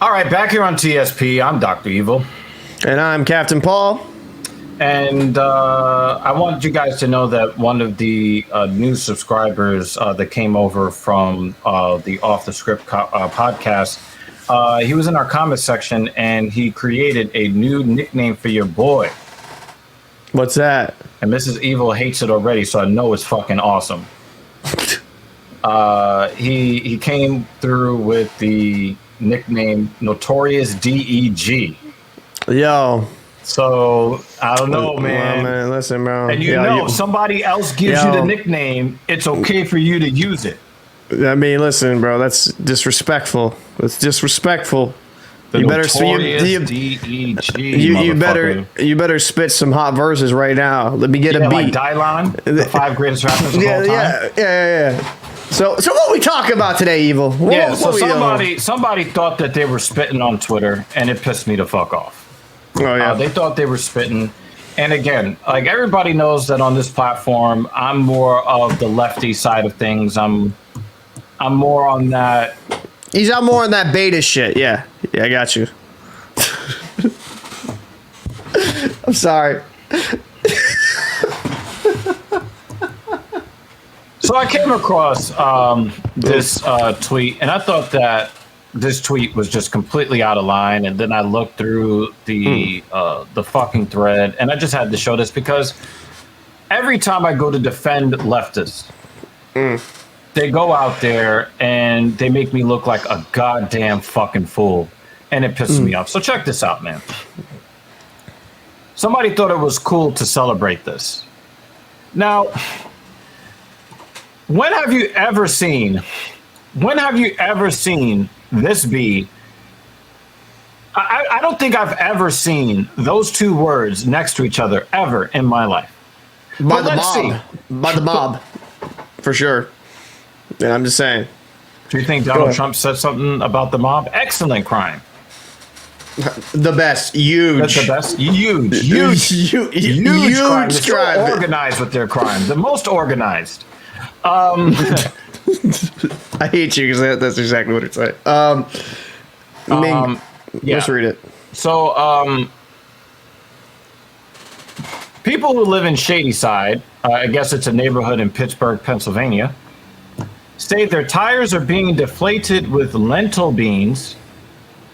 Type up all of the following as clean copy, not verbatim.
All right, back here on TSP, I'm Dr. Evil. And I'm Captain Paul. And I wanted you guys to know that one of the new subscribers that came over from the Off the Script podcast, he was in our comment section and he created a new nickname for your boy. What's that? And Mrs. Evil hates it already, so I know it's fucking awesome. He came through with the nickname Notorious DEG. Yo. So I don't know, man. Well, man, listen, bro. And if somebody else gives you the nickname, it's okay for you to use it. I mean, listen, bro. That's disrespectful. That's disrespectul. You better DEG. You better spit some hot verses right now. Let me get a beat. Like Dylon, the 5 greatest rappers of all time. Yeah. So what we talk about today, Evil? Somebody thought that they were spitting on Twitter, and it pissed me the fuck off. Oh yeah. They thought they were spitting, and again, like everybody knows that on this platform, I'm more of the lefty side of things. I'm more on that. He's out more on that beta shit. Yeah, I got you. I'm sorry. So I came across this tweet, and I thought that this tweet was just completely out of line. And then I looked through the fucking thread, and I just had to show this because every time I go to defend leftists, they go out there and they make me look like a goddamn fucking fool, and it pisses me off. So check this out, man. Somebody thought it was cool to celebrate this. Now, when have you ever seen this be? I don't think I've ever seen those two words next to each other ever in my life. By the mob, for sure. Yeah, I'm just saying. Do you think Donald Trump said something about the mob? Excellent crime. The best. Huge. That's the best. Huge crime. They're so organized with their crime. The most organized. I hate you because that's exactly what it's like. Let's read it. So, people who live in Shadyside, I guess it's a neighborhood in Pittsburgh, Pennsylvania, say their tires are being deflated with lentil beans,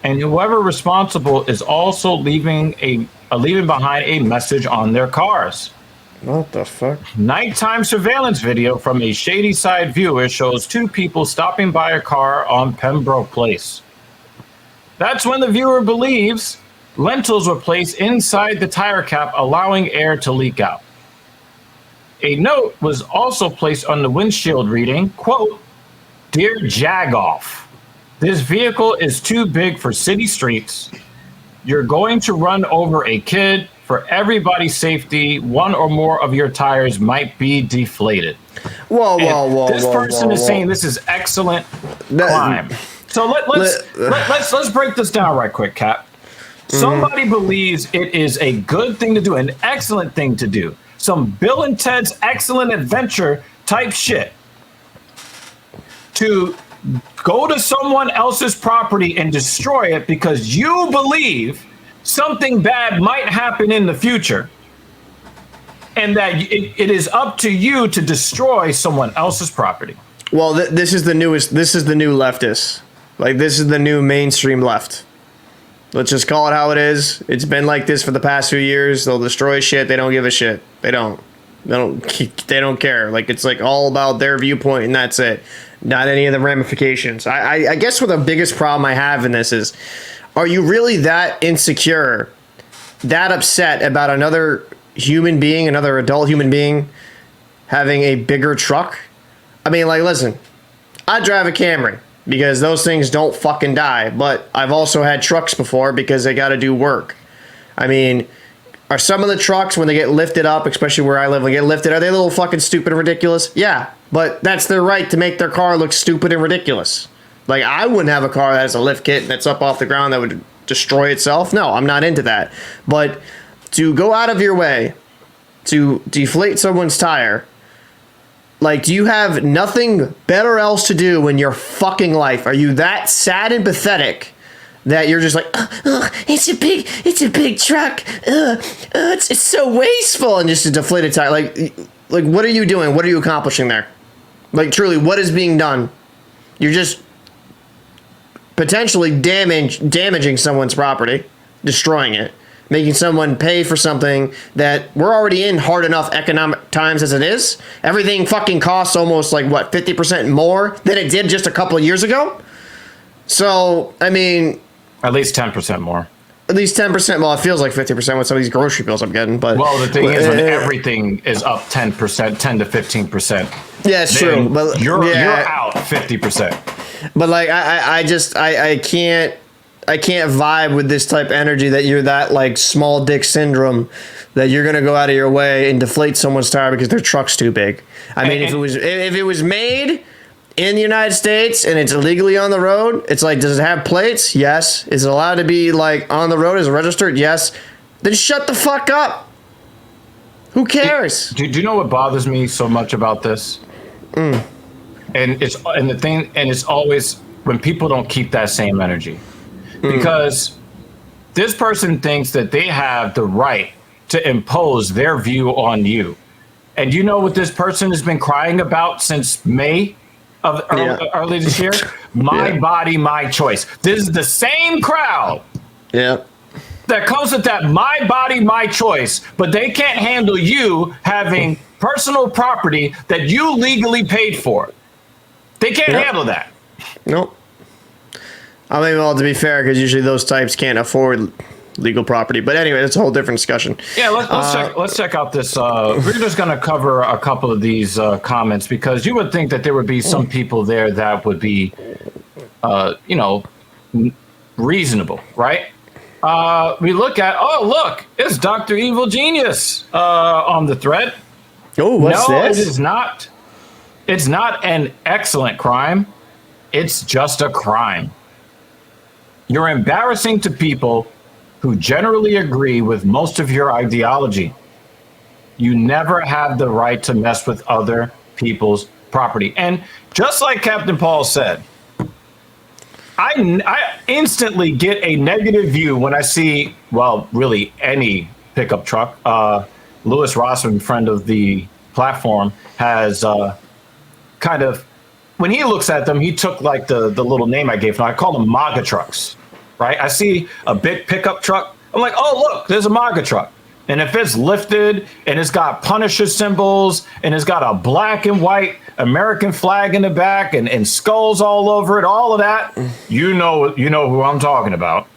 and whoever responsible is also leaving behind a message on their cars. What the fuck? Nighttime surveillance video from a Shadyside viewer shows 2 people stopping by a car on Pembroke Place. That's when the viewer believes lentils were placed inside the tire cap, allowing air to leak out. A note was also placed on the windshield reading, quote, "Dear Jagoff, this vehicle is too big for city streets. You're going to run over a kid. For everybody's safety, 1 or more of your tires might be deflated." Whoa. This person is saying this is excellent crime. So let's break this down right quick, Cap. Somebody believes it is a good thing to do, an excellent thing to do. Some Bill and Ted's Excellent Adventure type shit. To go to someone else's property and destroy it because you believe something bad might happen in the future, and that it is up to you to destroy someone else's property. Well, this is the new leftist. Like, this is the new mainstream left. Let's just call it how it is. It's been like this for the past few years. They'll destroy shit. They don't give a shit. They don't care. Like, it's like all about their viewpoint and that's it. Not any of the ramifications. I guess what the biggest problem I have in this is, are you really that insecure, that upset about another human being, another adult human being, having a bigger truck? I mean, like, listen, I drive a Camry because those things don't fucking die, but I've also had trucks before because they got to do work. I mean, are some of the trucks, when they get lifted up, especially where I live, when they get lifted, are they a little fucking stupid and ridiculous? Yeah, but that's their right to make their car look stupid and ridiculous. Like, I wouldn't have a car that has a lift kit that's up off the ground that would destroy itself. No, I'm not into that. But to go out of your way to deflate someone's tire, like, do you have nothing better else to do in your fucking life? Are you that sad and pathetic that you're just like, it's a big truck. It's so wasteful, and just a deflated tire. Like what are you doing? What are you accomplishing there? Like truly, what is being done? You're just potentially damaging someone's property, destroying it, making someone pay for something that we're already in hard enough economic times as it is. Everything fucking costs almost like what, 50% more than it did just a couple of years ago. So, I mean, at least 10% more. At least 10%. Well, it feels like 50% with some of these grocery bills I'm getting. But well, the thing is, when everything is up 10%, 10 to 15%. Yeah, it's true. But you're out 50%. But like, I can't vibe with this type of energy that you're that like small dick syndrome that you're gonna go out of your way and deflate someone's tire because their truck's too big. I mean, if it was made in the United States and it's illegally on the road, it's like, does it have plates? Yes. Is it allowed to be like on the road? Is it registered? Yes. Then shut the fuck up. Who cares? Do you know what bothers me so much about this? And it's always when people don't keep that same energy. Because this person thinks that they have the right to impose their view on you. And you know what this person has been crying about since May of early this year? My body, my choice. This is the same crowd that comes with that my body, my choice, but they can't handle you having personal property that you legally paid for. They can't handle that. Nope. I mean, well, to be fair, because usually those types can't afford legal property. But anyway, that's a whole different discussion. Yeah, let's check out this. We're just going to cover a couple of these comments because you would think that there would be some people there that would be, reasonable, right? We look at, look, it's Dr. Evil Genius on the thread. Oh, what's this? No, it is not. It's not an excellent crime. It's just a crime. You're embarrassing to people who generally agree with most of your ideology. You never have the right to mess with other people's property. And just like Captain Paul said, I instantly get a negative view when I see, well, really any pickup truck. Lewis Rossman, friend of the platform, has kind of, when he looks at them, he took like the little name I gave him. I call them MAGA trucks, right? I see a big pickup truck. I'm like, oh, look, there's a MAGA truck. And if it's lifted and it's got Punisher symbols and it's got a black and white American flag in the back and skulls all over it, all of that, you know who I'm talking about.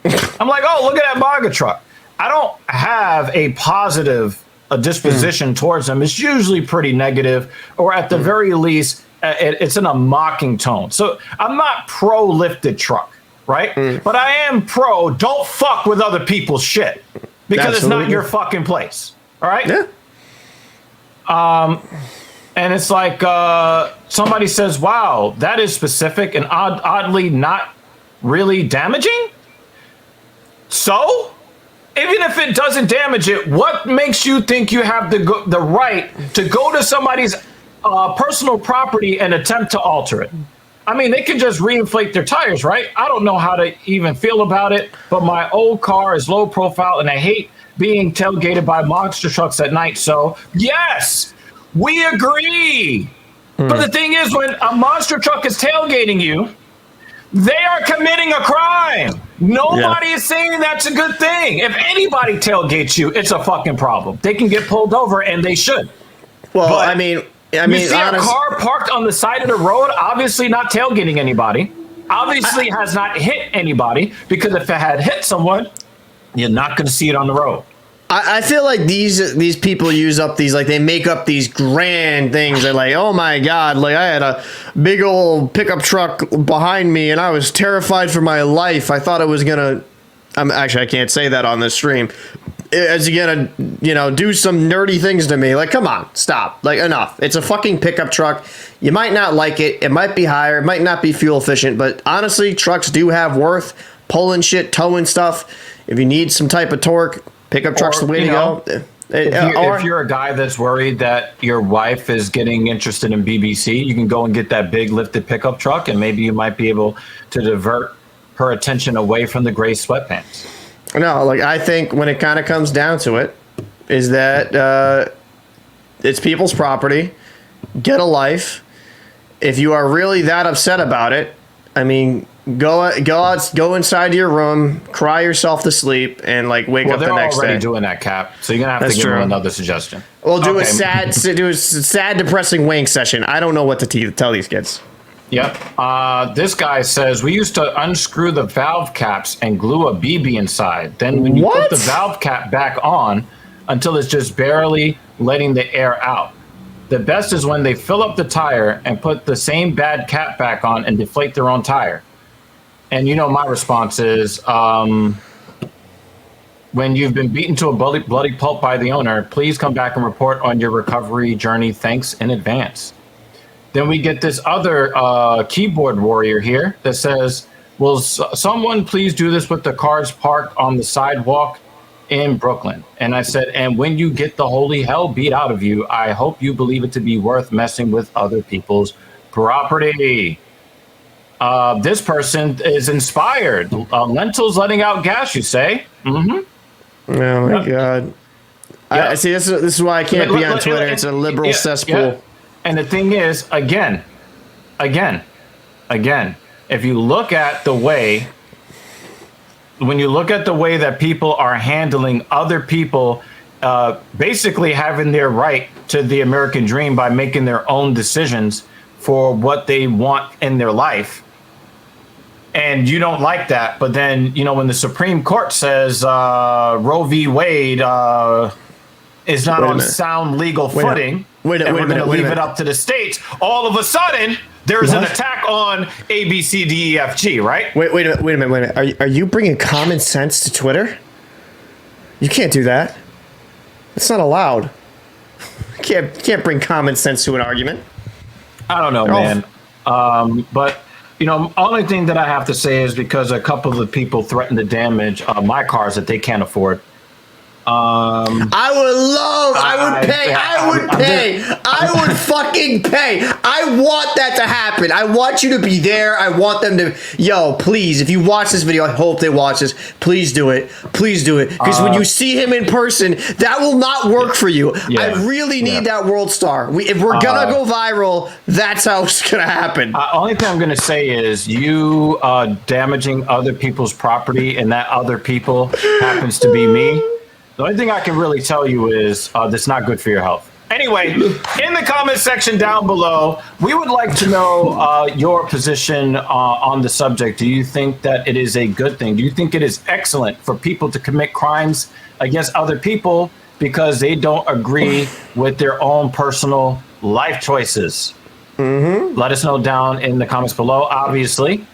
I'm like, oh, look at that MAGA truck. I don't have a positive disposition towards them. It's usually pretty negative, or at the very least, it's in a mocking tone. So I'm not pro lifted truck, right? But I am pro don't fuck with other people's shit because it's not your fucking place. All right? Yeah. And it's like somebody says, wow, that is specific and oddly not really damaging. So even if it doesn't damage it, what makes you think you have the right to go to somebody's personal property and attempt to alter it? I mean, they can just reinflate their tires, right? I don't know how to even feel about it, but my old car is low profile and I hate being tailgated by monster trucks at night. So yes, we agree. But the thing is, when a monster truck is tailgating you, they are committing a crime. Nobody is saying that's a good thing. If anybody tailgates you, it's a fucking problem. They can get pulled over, and they should. Well, but I mean, you see a car parked on the side of the road, obviously not tailgating anybody, obviously has not hit anybody, because if it had hit someone, you're not going to see it on the road. I feel like these people use up these, like, they make up these grand things. They're like, oh my God, like I had a big old pickup truck behind me and I was terrified for my life. I thought it was gonna, actually, I can't say that on this stream. Is he gonna, do some nerdy things to me? Like, come on, stop. Like, enough. It's a fucking pickup truck. You might not like it. It might be higher. It might not be fuel efficient. But honestly, trucks do have worth. Pulling shit, towing stuff. If you need some type of torque, pickup truck's the way to go. If you're a guy that's worried that your wife is getting interested in BBC, you can go and get that big lifted pickup truck, and maybe you might be able to divert her attention away from the gray sweatpants. No, like I think when it kind of comes down to it, is that it's people's property. Get a life. If you are really that upset about it, I mean, go inside your room, cry yourself to sleep, and like wake up the next day. They're already doing that, Cap. So you're gonna have to give them another suggestion. Well, do a sad, depressing wank session. I don't know what to tell these kids. Yep. This guy says we used to unscrew the valve caps and glue a BB inside. Then when you put the valve cap back on until it's just barely letting the air out. The best is when they fill up the tire and put the same bad cap back on and deflate their own tire. And you know my response is, when you've been beaten to a bloody pulp by the owner, please come back and report on your recovery journey. Thanks in advance. Then we get this other keyboard warrior here that says, will someone please do this with the cars parked on the sidewalk in Brooklyn? And I said, and when you get the holy hell beat out of you, I hope you believe it to be worth messing with other people's property. This person is inspired. Lentils letting out gas, you say? Mm-hmm. Oh my God. I see. This is why I can't be on Twitter. It's a liberal cesspool. Yeah. And the thing is, again, if you look at the way, when you look at the way that people are handling other people, basically having their right to the American dream by making their own decisions for what they want in their life, and you don't like that, but then, you know, when the Supreme Court says Roe v. Wade is not on sound legal footing, we're going to leave it up to the states, all of a sudden, there's an attack on A, B, C, D, E, F, G, right? Wait a minute. Are you bringing common sense to Twitter? You can't do that. It's not allowed. You can't bring common sense to an argument. I don't know, man. But, you know, only thing that I have to say is because a couple of the people threatened to damage my cars that they can't afford. I would fucking pay. I want that to happen. I want you to be there. I want them to, please, if you watch this video, I hope they watch this. Please do it. Please do it. Because when you see him in person, that will not work for you. Yeah, I really need that world star. If we're going to go viral, that's how it's going to happen. Only thing I'm going to say is you damaging other people's property, and that other people happens to be me. The only thing I can really tell you is that's not good for your health. Anyway, in the comment section down below, we would like to know your position on the subject. Do you think that it is a good thing? Do you think it is excellent for people to commit crimes against other people because they don't agree with their own personal life choices? Mm-hmm. Let us know down in the comments below. Obviously,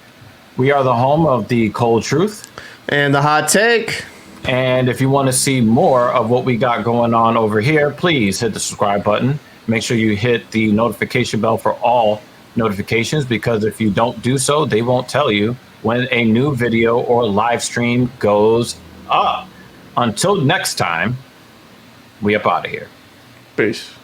we are the home of the cold truth and the hot take. And if you want to see more of what we got going on over here, please hit the subscribe button. Make sure you hit the notification bell for all notifications, because if you don't do so, they won't tell you when a new video or live stream goes up. Until next time, we up out of here. Peace.